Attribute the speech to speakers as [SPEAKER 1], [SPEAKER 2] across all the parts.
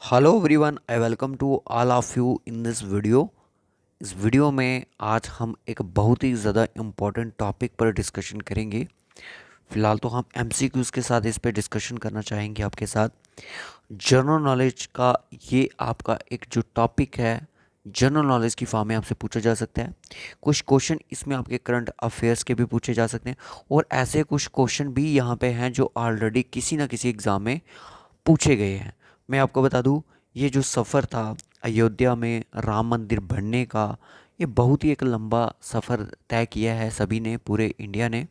[SPEAKER 1] Hello everyone, I welcome to all of you in this video. इस video में आज हम एक बहुत ही ज़्यादा इम्पोर्टेंट टॉपिक पर डिस्कशन करेंगे। फ़िलहाल तो हम एमसीक्यूज़ के साथ इस पर डिस्कशन करना चाहेंगे आपके साथ। जनरल नॉलेज का ये आपका एक जो टॉपिक है, जनरल नॉलेज की फॉर्म में आपसे पूछा जा सकता है। कुछ क्वेश्चन इसमें आपके करंट अफेयर्स के भी पूछे जा सकते हैं, और ऐसे कुछ क्वेश्चन भी यहाँ पे हैं जो ऑलरेडी किसी ना किसी एग्ज़ाम में पूछे गए हैं। मैं आपको बता दूं, ये जो सफ़र था अयोध्या में राम मंदिर बनने का, ये बहुत ही एक लंबा सफ़र तय किया है सभी ने, पूरे इंडिया ने,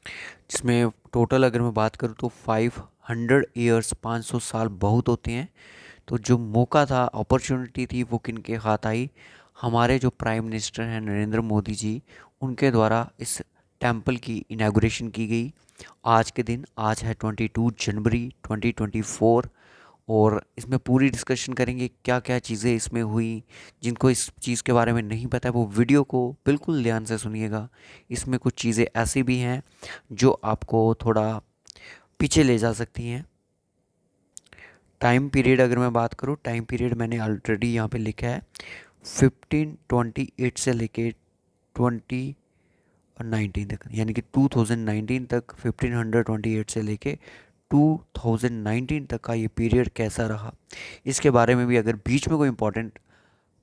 [SPEAKER 1] जिसमें टोटल अगर मैं बात करूं तो 500 ईयर्स, 500 साल बहुत होते हैं। तो जो मौका था, अपॉर्चुनिटी थी, वो किन के हाथ आई? हमारे जो प्राइम मिनिस्टर हैं नरेंद्र मोदी जी, उनके द्वारा इस टेंपल की इनाग्रेशन की गई। आज के दिन, आज है 22 जनवरी 2024, और इसमें पूरी डिस्कशन करेंगे क्या क्या चीज़ें इसमें हुई। जिनको इस चीज़ के बारे में नहीं पता है वो वीडियो को बिल्कुल ध्यान से सुनिएगा। इसमें कुछ चीज़ें ऐसी भी हैं जो आपको थोड़ा पीछे ले जा सकती हैं। टाइम पीरियड अगर मैं बात करूँ, टाइम पीरियड मैंने ऑलरेडी यहाँ पे लिखा है 1528 से लेके 2019 तक, यानी कि 2019 तक, 1528 से लेके 2019 तक का ये पीरियड कैसा रहा, इसके बारे में भी अगर बीच में कोई इंपॉर्टेंट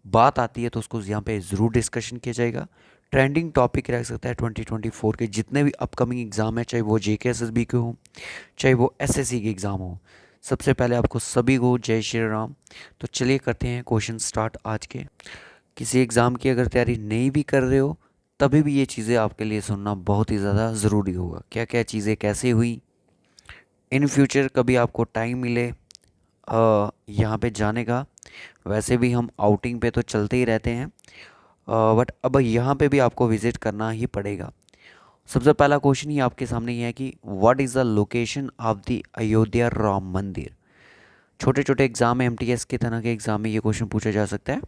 [SPEAKER 1] बात आती है तो उसको यहाँ पे ज़रूर डिस्कशन किया जाएगा। ट्रेंडिंग टॉपिक रह सकता है 2024 के जितने भी अपकमिंग एग्ज़ाम है, चाहे वो जेके एसएसबी के हों, चाहे वो एसएससी के एग्ज़ाम हो। सबसे पहले आपको सभी को जय श्री राम। तो चलिए करते हैं क्वेश्चन स्टार्ट आज के। किसी एग्ज़ाम की अगर तैयारी नहीं भी कर रहे हो, तभी भी ये चीज़ें आपके लिए सुनना बहुत ही ज़्यादा ज़रूरी होगा। क्या क्या चीज़ें कैसे हुई, इन फ्यूचर कभी आपको टाइम मिले यहाँ पे जाने का। वैसे भी हम आउटिंग पे तो चलते ही रहते हैं, बट अब यहाँ पे भी आपको विज़िट करना ही पड़ेगा। सबसे पहला क्वेश्चन ही आपके सामने ये है कि what is the location of the Ayodhya Ram मंदिर। छोटे छोटे एग्जाम में, एमटीएस के तरह के एग्जाम में ये क्वेश्चन पूछा जा सकता है।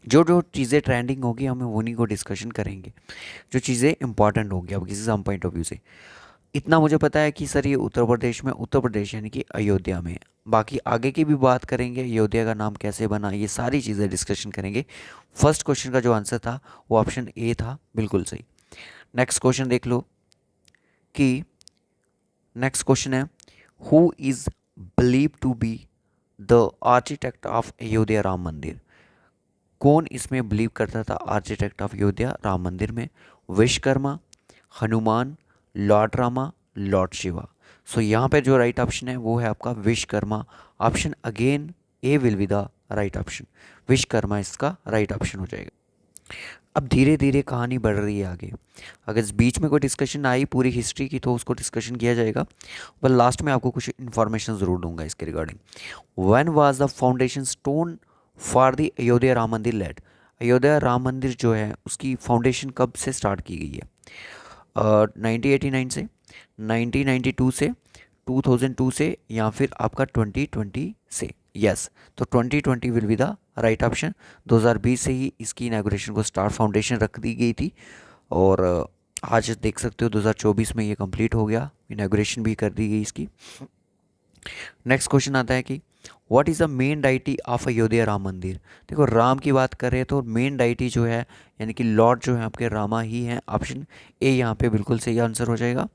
[SPEAKER 1] जो जो चीज़ें ट्रेंडिंग होगी हम उन्हीं को डिस्कशन करेंगे, जो चीज़ें इंपॉर्टेंट होंगी अब किसी एग्जाम पॉइंट ऑफ व्यू से। इतना मुझे पता है कि सर ये उत्तर प्रदेश में, उत्तर प्रदेश यानी कि अयोध्या में है। बाकी आगे की भी बात करेंगे, अयोध्या का नाम कैसे बना, ये सारी चीज़ें डिस्कशन करेंगे। फर्स्ट क्वेश्चन का जो आंसर था वो ऑप्शन ए था, बिल्कुल सही। नेक्स्ट क्वेश्चन देख लो कि नेक्स्ट क्वेश्चन है, who is believe to be the architect of Ayodhya Ram Mandir. कौन इसमें बिलीव करता था आर्किटेक्ट ऑफ अयोध्या राम मंदिर में? Vishwakarma, Hanuman, lord Rama, lord Shiva. So यहाँ पे जो राइट ऑप्शन है वो है आपका Vishwakarma. Option again A will be the right option. Vishwakarma इसका राइट ऑप्शन हो जाएगा। अब धीरे धीरे कहानी बढ़ रही है आगे। अगर इस बीच में कोई डिस्कशन आई पूरी हिस्ट्री की तो उसको डिस्कशन किया जाएगा, पर लास्ट में आपको कुछ इन्फॉर्मेशन ज़रूर दूंगा इसके regarding. When was the foundation stone for the Ayodhya Ram Mandir lead. Ayodhya Ram Mandir जो है उसकी फाउंडेशन कब से स्टार्ट की गई है? 1989 से, 1992 से, 2002 से, या फिर आपका 2020 से? यस, तो 2020 will be the right option. 2020 से ही इसकी इनाग्रेशन को स्टार फाउंडेशन रख दी गई थी, और आज देख सकते हो 2024 में ये कंप्लीट हो गया, इनाग्रेशन भी कर दी गई इसकी। नेक्स्ट क्वेश्चन आता है कि what is the main deity of Ayodhya Ram मंदिर। देखो, राम की बात करें तो मेन डाइटी जो है, यानी कि लॉर्ड जो है आपके रामा ही हैं। ऑप्शन ए यहाँ पे बिल्कुल सही आंसर हो जाएगा।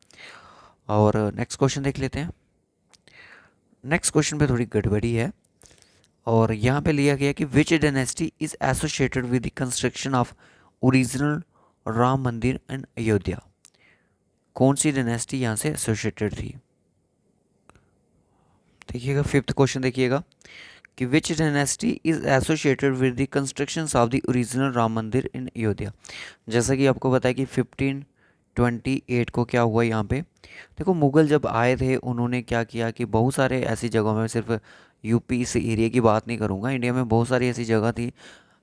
[SPEAKER 1] और नेक्स्ट क्वेश्चन देख लेते हैं। नेक्स्ट क्वेश्चन पे थोड़ी गड़बड़ी है, और यहाँ पे लिया गया कि विच dynasty is associated with the construction of original Ram मंदिर इन अयोध्या। कौन सी डायनेस्टी यहाँ से एसोसिएटेड थी? देखिएगा, फिफ्थ क्वेश्चन देखिएगा कि विच dynasty is associated with the construction of the original Ram मंदिर इन अयोध्या। जैसा कि आपको पता है कि 1528 को क्या हुआ यहाँ पे। देखो, मुग़ल जब आए थे उन्होंने क्या किया कि बहुत सारे ऐसी जगहों में, सिर्फ यूपी इस एरिया की बात नहीं करूँगा, इंडिया में बहुत सारी ऐसी जगह थी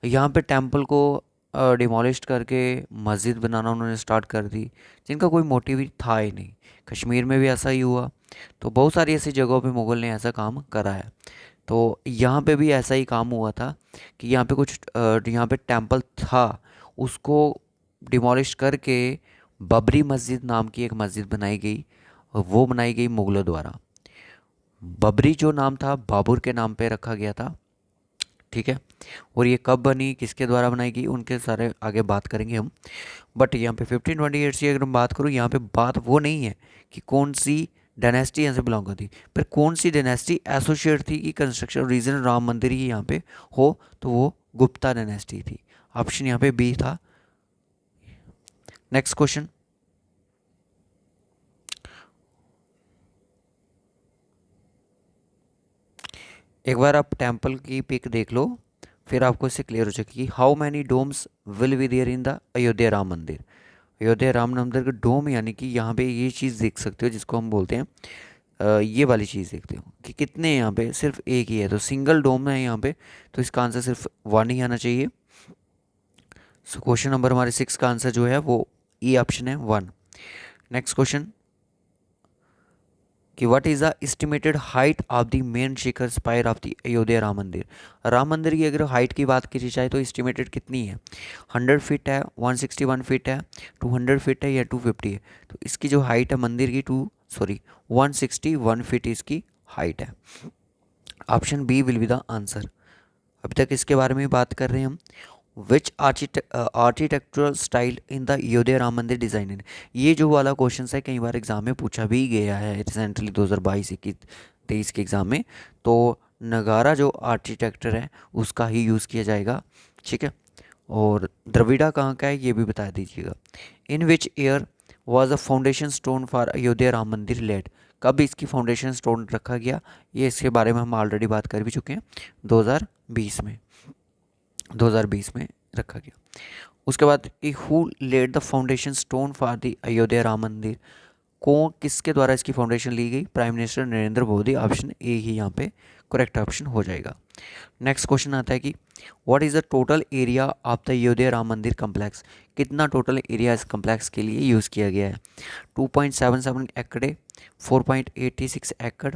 [SPEAKER 1] यहाँ पे टेम्पल को डिमोलिश करके मस्जिद बनाना उन्होंने स्टार्ट कर दी, जिनका कोई मोटिव ही था ही नहीं। कश्मीर में भी ऐसा ही हुआ। तो बहुत सारी ऐसी जगहों पे मुग़ल ने ऐसा काम करा है। तो यहाँ पे भी ऐसा ही काम हुआ था कि यहाँ पे कुछ यहाँ पे टेम्पल था, उसको डिमोलिश करके बबरी मस्जिद नाम की एक मस्जिद बनाई गई, और वो बनाई गई मुग़लों द्वारा। बबरी जो नाम था बाबर के नाम पे रखा गया था, ठीक है। और ये कब बनी, किसके द्वारा बनाई गई, उनके सारे आगे बात करेंगे हम। बट यहाँ पे 1528 की अगर मैं बात करूँ, यहाँ पे बात वो नहीं है कि कौन सी डायनेस्टी यहाँ से बिलोंग करती, पर कौन सी डायनेस्टी एसोसिएट थी कि कंस्ट्रक्शन रीजन राम मंदिर ही यहाँ पे हो, तो वो गुप्ता डायनेस्टी थी। ऑप्शन यहाँ पे बी था। नेक्स्ट क्वेश्चन, एक बार आप टेम्पल की पिक देख लो, फिर आपको इससे क्लियर हो जाएगी कि how many domes will be there in the Ayodhya Ram Mandir. Ayodhya Ram मंदिर का डोम, यानी कि यहाँ पे ये चीज़ देख सकते हो जिसको हम बोलते हैं ये वाली चीज़ देखते हो कि कितने यहाँ पे सिर्फ एक ही है, तो सिंगल डोम है यहाँ पे, तो इसका आंसर सिर्फ वन ही आना चाहिए। सो क्वेश्चन नंबर हमारे 6 का आंसर जो है वो ई ऑप्शन है, वन। नेक्स्ट क्वेश्चन कि what is the estimated height of the main Shikhar spire of the Ayodhya Ram मंदिर। राम मंदिर की अगर हाइट की बात की जाए तो एस्टिमेटेड कितनी है, 100 फीट है, 161 फीट है, 200 फीट है या 250 है। तो इसकी जो हाइट है मंदिर की 161 फीट इसकी हाइट है। Option B will be the answer. अभी तक इसके बारे में बात कर रहे हैं हम। Which architectural style in the Ayodhya Ram Mandir design इन। ये जो वाला क्वेश्चन है कई बार एग्जाम में पूछा भी गया है रिसेंटली 2022-21-23 के एग्ज़ाम में। तो नगारा जो आर्किटेक्चर है उसका ही यूज़ किया जाएगा, ठीक है। और द्रविड़ा कहाँ का है ये भी बता दीजिएगा। In which year was the foundation stone for Ayodhya Ram Mandir laid. कब इसकी फाउंडेशन स्टोन रखा गया, ये इसके बारे में हम ऑलरेडी बात कर भी चुके हैं, 2020 में, 2020 में रखा गया। उसके बाद कि who laid the foundation stone for the Ayodhya Ram Mandir, को किसके द्वारा इसकी फाउंडेशन ली गई, prime minister Narendra Modi. Option A ही यहाँ पे करेक्ट ऑप्शन हो जाएगा। नेक्स्ट क्वेश्चन आता है कि what is the total area of the Ayodhya Ram मंदिर कम्प्लेक्स। कितना टोटल एरिया इस कम्प्लेक्स के लिए यूज़ किया गया है, 2.77 एकड़, 4.86 एकड़,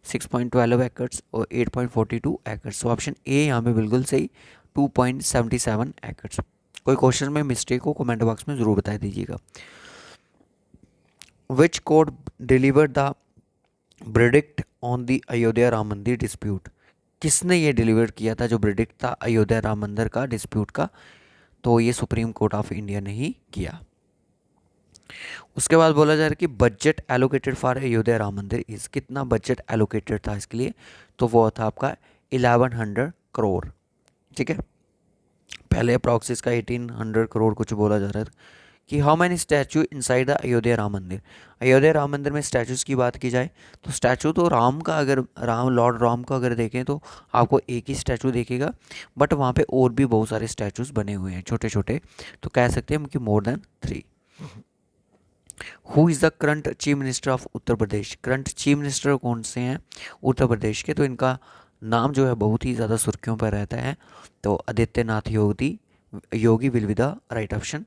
[SPEAKER 1] 6.12 एकड़ और 8.42 एकड़। सो ऑप्शन ए यहाँ पे बिल्कुल सही, 2.77 एकड़। कोई क्वेश्चन में मिस्टेक हो कमेंट बॉक्स में ज़रूर बता दीजिएगा। Which court deliver the verdict on the Ayodhya Ram Mandir dispute. किसने ये डिलीवर किया था जो ब्रिडिक्ट था अयोध्या राम मंदिर का डिस्प्यूट का, तो ये सुप्रीम कोर्ट ऑफ इंडिया ने ही किया। उसके बाद बोला जा रहा है कि budget allocated for Ayodhya Ram मंदिर इज, कितना बजट एलोकेटेड था इसके लिए, तो वो था आपका 1100 करोड़, ठीक है। पहले अप्रॉक्स इसका 1800 करोड़ कुछ बोला जा रहा था। कि how many statue inside the Ayodhya Ram Mandir. Ayodhya Ram Mandir में स्टैचूज़ की बात की जाए तो स्टैचू तो राम का, अगर राम लॉर्ड राम का अगर देखें तो आपको एक ही स्टैचू देखेगा, बट वहाँ पे और भी बहुत सारे स्टैचूज़ बने हुए हैं छोटे छोटे, तो कह सकते हैं हम कि more than 3। Who is the current chief minister of Uttar Pradesh. Current chief minister कौन से हैं उत्तर प्रदेश के, तो इनका नाम जो है बहुत ही ज़्यादा सुर्खियों पर रहता है, तो Adityanath Yogi, Yogi will be the right option.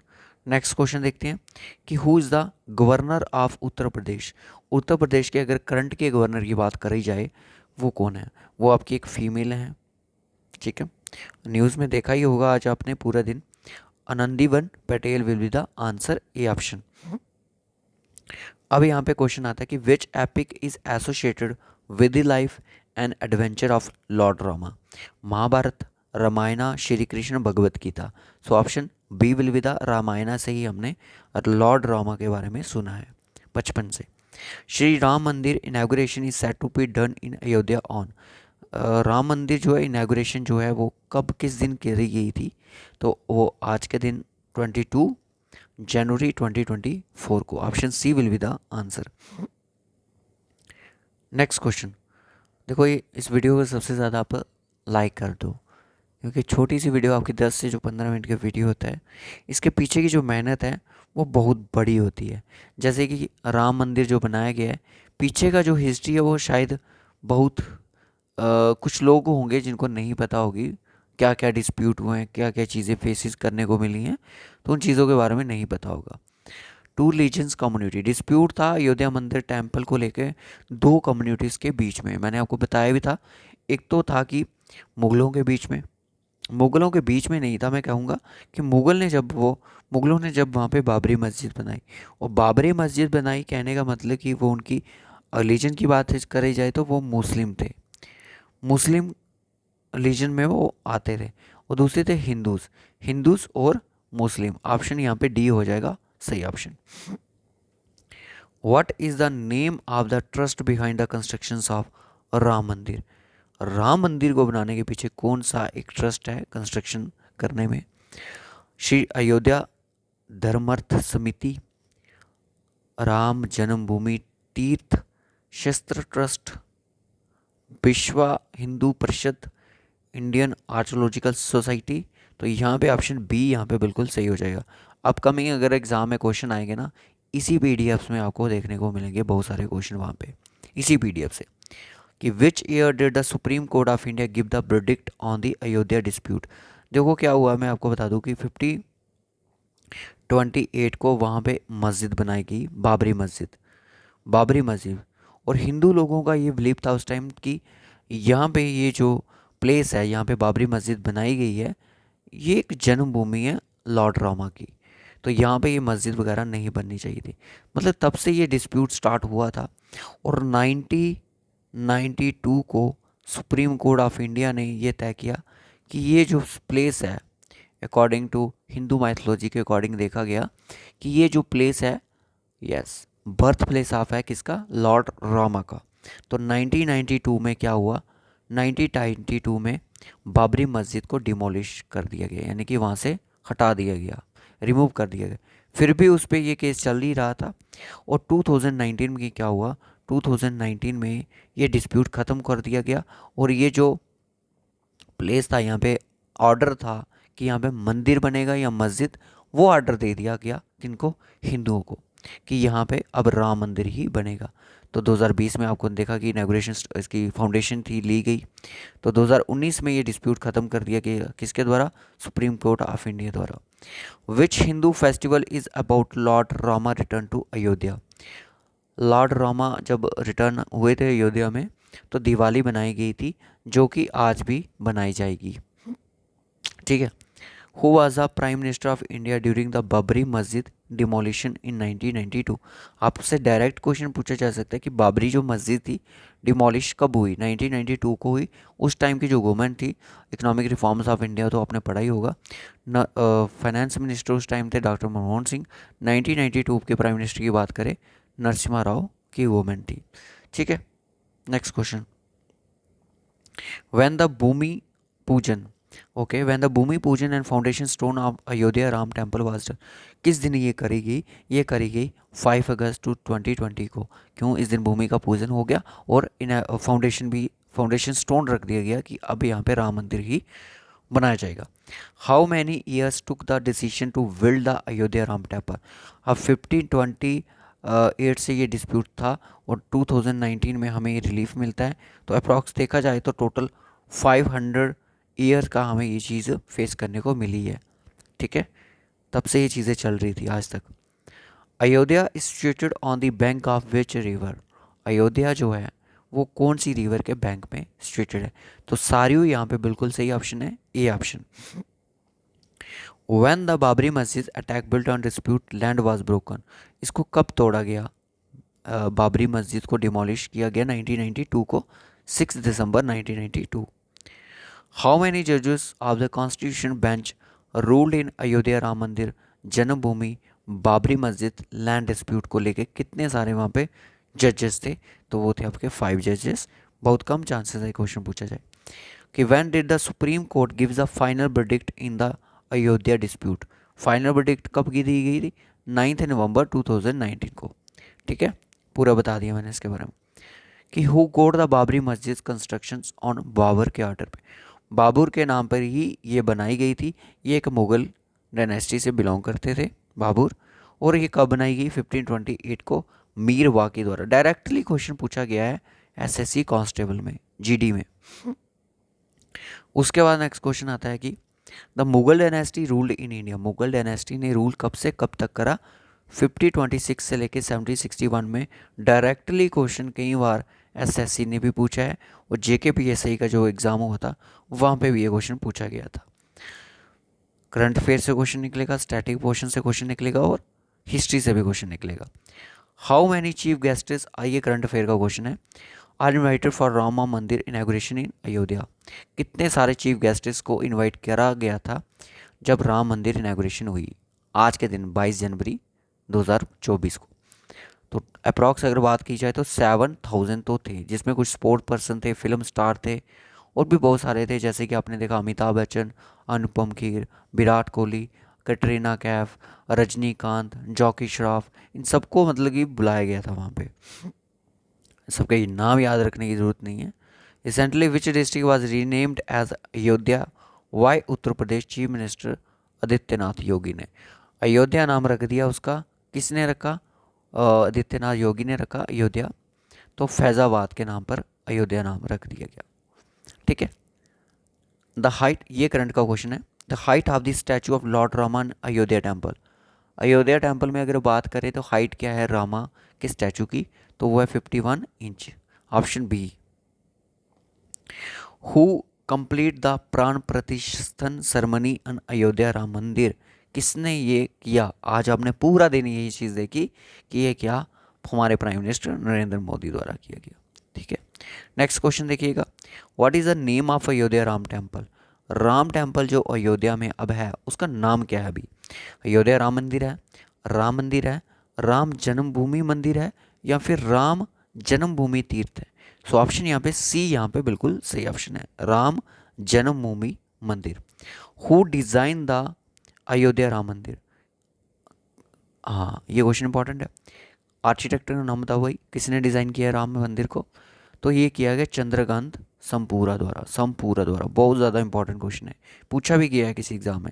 [SPEAKER 1] Next question देखते हैं कि who is the governor of Uttar Pradesh. Uttar Pradesh के अगर करंट के गवर्नर की बात करी जाए वो कौन है, वो आपकी एक फीमेल है, ठीक है। न्यूज़ में देखा ही होगा आज आपने पूरा दिन। Anandiben Patel will be the answer, A option. अब यहाँ पे क्वेश्चन आता है कि which epic is associated with the life and adventure of lord Rama. Mahabharat, Ramayan, Shri Krishna, Bhagavad Gita. So option B will be the Ramayan से ही हमने लॉर्ड रामा के बारे में सुना है बचपन से। Shri Ram Mandir inauguration is set to be done in Ayodhya on. Ram Mandir जो है इनाग्रेशन जो है वो कब किस दिन करी गई थी, तो वो आज के दिन 22 जनवरी 2024 को। Option C will be the answer. Next question देखो, ये इस वीडियो को सबसे ज़्यादा आप लाइक कर दो, क्योंकि छोटी सी वीडियो आपकी 10 से जो 15 मिनट का वीडियो होता है, इसके पीछे की जो मेहनत है वो बहुत बड़ी होती है। जैसे कि राम मंदिर जो बनाया गया है, पीछे का जो हिस्ट्री है वो शायद बहुत कुछ लोग होंगे जिनको नहीं पता होगी, क्या क्या डिस्प्यूट हुए हैं, क्या क्या चीज़ें फेसिस करने को मिली हैं, तो उन चीज़ों के बारे में नहीं पता होगा। टू रिलीजन्स कम्युनिटी डिस्प्यूट था अयोध्या मंदिर टेम्पल को लेकर दो कम्युनिटीज़ के बीच में। मैंने आपको बताया भी था, एक तो था कि मुग़लों के बीच में, मुग़लों के बीच में नहीं था, मैं कहूँगा कि मुग़लों ने जब वहाँ पे बाबरी मस्जिद बनाई, और बाबरी मस्जिद बनाई कहने का मतलब कि वो उनकी रिलीजन की बात करी जाए तो वो मुस्लिम थे, मुस्लिम रिलीजन में वो आते थे। और दूसरे थे हिंदूज, हिंदूज और मुस्लिम। ऑप्शन यहाँ पे डी हो जाएगा सही option. What is the name of the trust behind the construction of Ram मंदिर? राम मंदिर को बनाने के पीछे कौन सा एक ट्रस्ट है कंस्ट्रक्शन करने में? श्री अयोध्या धर्मार्थ समिति, राम जन्मभूमि तीर्थ क्षेत्र ट्रस्ट, विश्व Hindu Parishad, Indian archaeological society. तो यहाँ पे ऑप्शन बी यहाँ पे बिल्कुल सही हो जाएगा। अपकमिंग अगर एग्जाम में क्वेश्चन आएंगे ना, इसी पीडीएफ्स में आपको देखने को मिलेंगे बहुत सारे क्वेश्चन वहाँ पे इसी पीडीएफ से, कि which year did the supreme court of India give the verdict on the Ayodhya dispute. देखो क्या हुआ, मैं आपको बता दूं कि 5028 को वहाँ पे मस्जिद बनाई गई, बाबरी मस्जिद, बाबरी मस्जिद। और हिंदू लोगों का ये बिलीव था उस टाइम कि यहाँ पे ये जो प्लेस है, यहाँ पे बाबरी मस्जिद बनाई गई है, ये एक जन्मभूमि है लॉर्ड रामा की। तो यहाँ पे ये मस्जिद वगैरह नहीं बननी चाहिए थी। मतलब तब से ये डिस्प्यूट स्टार्ट हुआ था। और 1992 को सुप्रीम कोर्ट ऑफ इंडिया ने ये तय किया कि ये जो प्लेस है, अकॉर्डिंग टू हिंदू माइथोलॉजी के अकॉर्डिंग देखा गया कि ये जो प्लेस है, यस, बर्थ प्लेस ऑफ है किसका? लॉर्ड रामा का। तो 1992 में क्या हुआ, 1992 में बाबरी मस्जिद को डिमोलिश कर दिया गया, यानी कि वहाँ से हटा दिया गया, रिमूव कर दिया गया। फिर भी उस पर ये केस चल ही रहा था। और 2019 में क्या हुआ, 2019 में ये डिस्प्यूट ख़त्म कर दिया गया। और ये जो प्लेस था, यहाँ पे ऑर्डर था कि यहाँ पे मंदिर बनेगा या मस्जिद, वो ऑर्डर दे दिया गया किनको? हिंदुओं को, कि यहाँ पे अब राम मंदिर ही बनेगा। तो 2020 में आपको देखा कि इनॉग्रेशन इसकी फाउंडेशन थी ली गई। तो 2019 में ये डिस्प्यूट ख़त्म कर दिया गया किसके द्वारा? सुप्रीम कोर्ट ऑफ इंडिया द्वारा। विच Hindu festival is about lord Rama return to Ayodhya? Lord Rama जब रिटर्न हुए थे अयोध्या में, तो दिवाली बनाई गई थी, जो कि आज भी बनाई जाएगी। ठीक है। Who was the prime minister of India during the Babri मस्जिद डिमोलिशन इन 1992? आपसे डायरेक्ट क्वेश्चन पूछा जा सकता है कि बाबरी जो मस्जिद थी डिमोलिश कब हुई? 1992 को हुई। उस टाइम की जो गवर्नमेंट थी, इकोनॉमिक रिफॉर्म्स ऑफ इंडिया तो आपने पढ़ा ही होगा। फाइनेंस मिनिस्टर उस टाइम थे डॉक्टर मनमोहन सिंह। 1992 के प्राइम मिनिस्टर की बात करें, नरसिम्हा राव की गवर्नमेंट थी। ठीक है। Next question, when the Bhumi Pujan, okay, when the Bhumi Pujan and foundation stone of Ayodhya Ram Temple was done, किस दिन ये करी गई? ये करी गई 5 अगस्त 2020 को। क्यों? इस दिन भूमि का पूजन हो गया और इन फाउंडेशन स्टोन रख दिया गया कि अब यहाँ पे राम मंदिर ही बनाया जाएगा। How many years took the decision to build the Ayodhya Ram temple? अब 1528 से ये डिस्प्यूट था और 2019 में हमें ये रिलीफ मिलता है। तो अप्रॉक्स देखा जाए तो टोटल 500 ईयर का हमें ये चीज़ फेस करने को मिली है। ठीक है, तब से ये चीज़ें चल रही थी आज तक। Ayodhya is situated on the bank of which river? Ayodhya जो है वो कौन सी रिवर के बैंक में सिचुएटेड है? तो सारियू यहाँ पे बिल्कुल सही ऑप्शन है, A option. When the Babri Masjid attack built on dispute land was broken? इसको कब तोड़ा गया? बाबरी मस्जिद को डिमोलिश किया गया 1992 को, 6 दिसंबर 1992। हाउ मैनी जजेस of the constitution bench ruled इन अयोध्या राम मंदिर जन्मभूमि बाबरी मस्जिद लैंड डिस्प्यूट को लेके कितने सारे वहाँ पे जजेस थे? तो वो थे आपके 5 जजेस। बहुत कम चांसेस है क्वेश्चन पूछा जाए कि when did the supreme court give the final verdict in the Ayodhya dispute? Final verdict कब की दी गई थी? 9 नवंबर 2019 को। ठीक है, पूरा बता दिया मैंने इसके बारे में कि हु गोड द बाबरी मस्जिद कंस्ट्रक्शन ऑन बाबर के ऑर्डर पे? बाबर के नाम पर ही ये बनाई गई थी। ये एक मुगल डायनेस्टी से बिलोंग करते थे बाबर। और ये कब बनाई गई? 1528 को मीर वाकी द्वारा। डायरेक्टली क्वेश्चन पूछा गया है एसएससी कांस्टेबल में, जीडी में। उसके बाद नेक्स्ट क्वेश्चन आता है कि the Mughal dynasty ruled in India? Mughal dynasty ने रूल कब से कब तक करा? 5026 से लेके 7061 में। डायरेक्टली क्वेश्चन कई बार एसएससी ने भी पूछा है और जेकेपीएससी का जो एग्ज़ाम हुआ था वहाँ पे भी ये क्वेश्चन पूछा गया था। करंट अफेयर से क्वेश्चन निकलेगा, स्टैटिक पोर्शन से क्वेश्चन निकलेगा और हिस्ट्री से भी क्वेश्चन निकलेगा। हाउ मैनी चीफ गेस्ट्स, आइए करंट अफेयर का क्वेश्चन है, आर इन्वाइटेड फॉर रामा मंदिर इनॉग्रेशन इन अयोध्या। कितने सारे चीफ गेस्ट्स को इनवाइट करा गया था जब राम मंदिर इनॉग्रेशन हुई आज के दिन 22 जनवरी 2024 को? तो अप्रॉक्स अगर बात की जाए तो 7,000 तो थे, जिसमें कुछ स्पोर्ट पर्सन थे, फिल्म स्टार थे, और भी बहुत सारे थे, जैसे कि आपने देखा अमिताभ बच्चन, अनुपम खेर, विराट कोहली, कटरीना कैफ, रजनीकांत, जॉकी श्रॉफ, इन सबको मतलब कि बुलाया गया था वहाँ पे। सबके नाम याद रखने की ज़रूरत नहीं है। Recently which district was renamed as Ayodhya, by Uttar Pradesh chief minister Adityanath Yogi ने अयोध्या नाम रख दिया उसका? किसने रखा? आदित्यनाथ योगी ने रखा अयोध्या। तो फैज़ाबाद के नाम पर अयोध्या नाम रख दिया गया। ठीक है। द हाइट, ये करंट का क्वेश्चन है, the height of the statue of lord Rama in Ayodhya temple. Ayodhya temple में अगर बात करें तो हाइट क्या है रामा के स्टैचू की? तो वो है 51 inch. Option B. Who complete the Pran Pratishthan ceremony इन अयोध्या राम मंदिर। किसने ये किया? आज आपने पूरा दिन यही चीज़ देखी कि ये क्या हमारे प्राइम मिनिस्टर नरेंद्र मोदी द्वारा किया गया। ठीक है। नेक्स्ट क्वेश्चन देखिएगा, what is the name of Ayodhya Ram temple. Ram temple जो अयोध्या में अब है उसका नाम क्या है अभी? अयोध्या राम मंदिर है, राम मंदिर है, राम जन्मभूमि मंदिर है, या फिर राम जन्मभूमि तीर्थ है? सो ऑप्शन यहाँ पे सी, यहाँ पे बिल्कुल सही ऑप्शन है, राम जन्मभूमि मंदिर। Who design the Ayodhya Ram मंदिर। हाँ, ये क्वेश्चन इंपॉर्टेंट है। आर्किटेक्टर का नाम बताओ भाई, किसने डिज़ाइन किया है राम मंदिर को? तो ये किया गया चंद्रकांत समपूरा द्वारा। समपूरा द्वारा, बहुत ज़्यादा इंपॉर्टेंट क्वेश्चन है, पूछा भी गया है किसी एग्जाम में।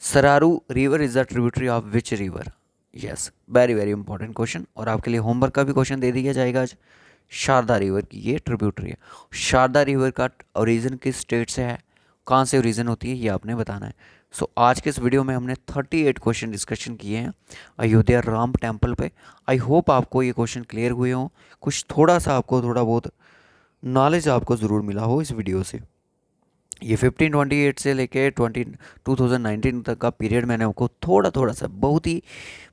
[SPEAKER 1] Saryu river is the tributary of which river? Yes, very very important question, और आपके लिए होमवर्क का भी क्वेश्चन दे दिया जाएगा आज। शारदा रिवर की ये ट्रिब्यूटरी है। शारदा रिवर का ओरिजिन किस स्टेट से है, कहाँ से ओरिजिन होती है, ये आपने बताना है। सो आज के इस वीडियो में हमने 38 क्वेश्चन डिस्कशन किए हैं अयोध्या राम टेम्पल पे। आई होप आपको ये क्वेश्चन क्लियर हुए हों, कुछ थोड़ा सा आपको थोड़ा बहुत नॉलेज आपको ज़रूर मिला हो इस वीडियो से। ये 1528 से लेके 2019 तक का पीरियड मैंने आपको थोड़ा थोड़ा सा बहुत ही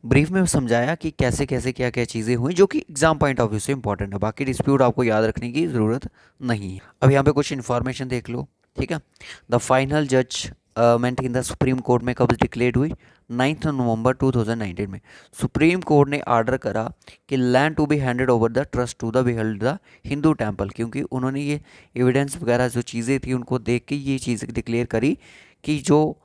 [SPEAKER 1] ब्रीफ में समझाया कि कैसे कैसे क्या क्या चीज़ें हुई, जो कि एग्जाम पॉइंट ऑफ व्यू से इंपॉर्टेंट है। बाकी डिस्प्यूट आपको याद रखने की ज़रूरत नहीं है। अब यहाँ पे कुछ इन्फॉर्मेशन देख लो। ठीक है। The final judgement in the supreme court में कब डिक्लेयर्ड हुई? 9 नवंबर 2019 में सुप्रीम कोर्ट ने ऑर्डर करा कि land to be handed over the trust to the beheld the Hindu temple, क्योंकि उन्होंने ये एविडेंस वगैरह जो चीज़ें थी उनको देख के ये चीज़ डिक्लेयर करी कि जो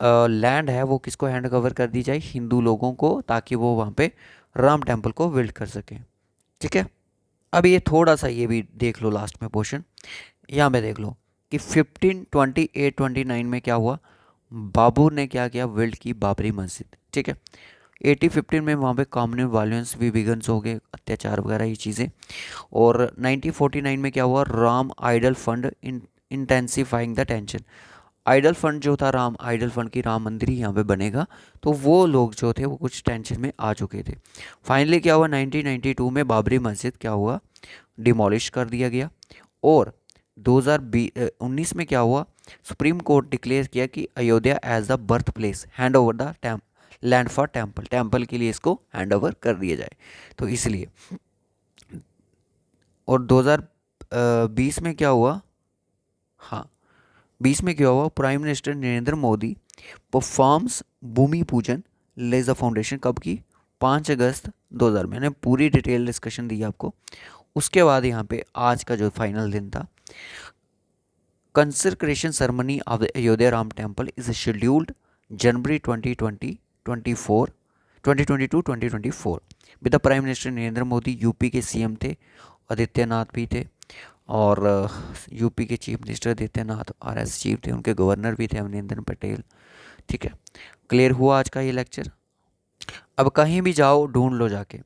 [SPEAKER 1] लैंड है वो किसको हैंड ओवर कर दी जाए, हिंदू लोगों को, ताकि वो वहाँ पे राम टेम्पल को बिल्ड कर सकें। ठीक है। अब ये थोड़ा सा ये भी देख लो लास्ट में पोर्शन, यहाँ पे देख लो कि 1528-29 में क्या हुआ, बाबर ने क्या किया, बिल्ड की बाबरी मस्जिद। ठीक है। 1815 में वहाँ पे कॉम्युनल वायलेंस भी बिगन्स हो गए, अत्याचार वगैरह ये चीज़ें। और 1949 में क्या हुआ, Ram idol found intensifying the tension. Idol found जो था, राम आइडल फंड की राम मंदिर ही यहाँ पे बनेगा, तो वो लोग जो थे वो कुछ टेंशन में आ चुके थे। फाइनली क्या हुआ, 1992 में बाबरी मस्जिद क्या हुआ, डिमोलिश कर दिया गया। और 2019 में क्या हुआ, सुप्रीम कोर्ट डिक्लेयर किया कि Ayodhya as the birth place hand over the land for temple, temple के लिए इसको हैंड ओवर कर दिया जाए, तो इसलिए। और 2020 में क्या हुआ, हाँ 20 में क्या हुआ, prime minister Narendra Modi performs bhoomi pujan lays the foundation, कब की? 5 अगस्त 2000। मैंने पूरी डिटेल डिस्कशन दी आपको। उसके बाद यहाँ पे आज का जो फाइनल दिन था, consecration ceremony of the Ayodhya Ram temple is scheduled January 2024 2022-2024 with the prime minister Narendra Modi. UP के सीएम थे, आदित्यनाथ भी थे, और यूपी के chief minister Adityanath, RS chief थे, उनके गवर्नर भी थे अमरिंदर पटेल। ठीक है। क्लियर हुआ आज का ये लेक्चर। अब कहीं भी जाओ ढूंढ लो, जाके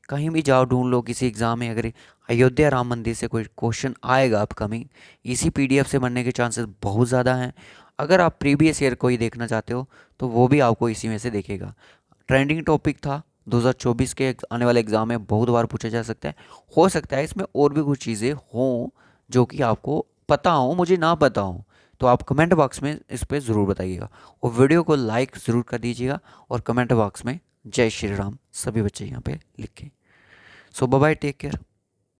[SPEAKER 1] कहीं भी जाओ ढूंढ लो, किसी एग्ज़ाम में अगर अयोध्या राम मंदिर से कोई क्वेश्चन आएगा अपकमिंग, इसी पीडीएफ से बनने के चांसेस बहुत ज़्यादा हैं। अगर आप प्रीवियस ईयर कोई देखना चाहते हो तो वो भी आपको इसी में से देखेगा। ट्रेंडिंग टॉपिक था 2024 के आने वाले एग्ज़ाम में, बहुत बार पूछा जा सकता है। हो सकता है इसमें और भी कुछ चीज़ें हों जो कि आपको पता हो, मुझे ना पता हो, तो आप कमेंट बॉक्स में इस पर ज़रूर बताइएगा, और वीडियो को लाइक ज़रूर कर दीजिएगा और कमेंट बॉक्स में जय श्री राम सभी बच्चे यहाँ पे लिखें। सो बाय बाय, टेक केयर।